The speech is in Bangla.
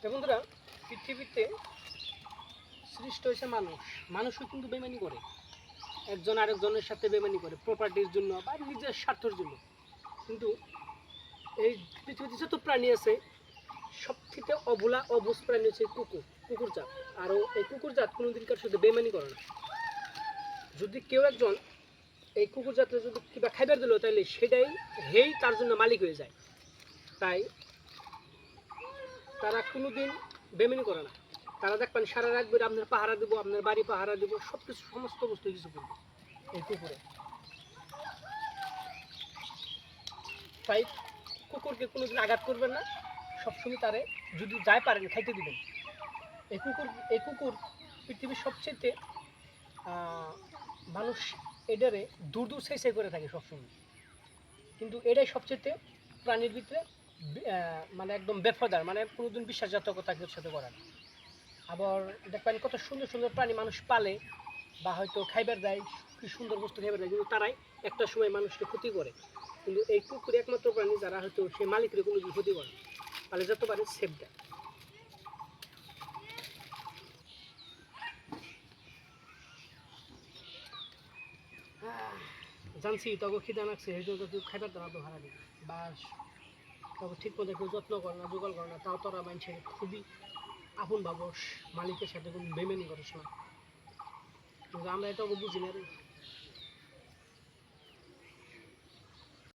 তো বন্ধুরা, পৃথিবীতে সৃষ্ট হয়েছে মানুষ। মানুষও কিন্তু বেমানি করে, একজন আরেকজনের সাথে বেমানি করে প্রপার্টির জন্য বা নিজের স্বার্থের জন্য। কিন্তু এই পৃথিবীতে যত প্রাণী আছে সবথেকে অবলা অবুঝ প্রাণী হচ্ছে কুকুর জাত। আরও এই কুকুর জাত কোনোদিন কার সাথে বেমানি করে না। যদি কেউ একজন এই কুকুর জাতের যদি কিবা খাইবার দিল তাহলে সেটাই হেই তার জন্য মালিক হয়ে যায়। তাই তারা কোনোদিন বেমানি করে না। তারা দেখবেন সারা রাত বের আপনার পাহারা দেবো, আপনার বাড়ি পাহারা দেবো, সব কিছু সমস্ত বস্তু কিছু করবো এই কুকুরে। তাই কুকুরকে কোনোদিন আঘাত করবেন না, সবসময় তারে যদি যাই পারেন খাইতে দিবেন। এই কুকুর পৃথিবীর সবচেয়ে মানুষ এটারে দূর দূর সাই করে থাকে সবসময়, কিন্তু এটাই সবচেয়ে প্রাণীর ভিতরে মানে একদম বেফাদার, মানে কোনোদিন বিশ্বাসঘাতকতা কেউ সাথে করে না। আবার দেখবেন কত সুন্দর সুন্দর প্রাণী মানুষ পালে বা হয়তো খাইবার দেয়, কি সুন্দর বস্তু খাইবার দেয়, কিন্তু তারাই একটা সময় মানুষকে ক্ষতি করে। কিন্তু এই কুকুর একমাত্র প্রাণী যারা হয়তো সে মালিকের কোনো ক্ষতি করে না, তাহলে যত পারে সেফ দেয়। জানছি তখন খিদা লাগছে, এই জন্য কেউ খাইবার দেওয়া তো ভাড়া দিবে বা তখন ঠিক মতো কেউ যত্ন করে না, জোগাড় করে না, তাও তোরা মানুষের খুবই আপন ভাবস, মালিকের সাথে কোনো বেমেনি করিস না। কিন্তু আমরা এটা বুঝি না রে।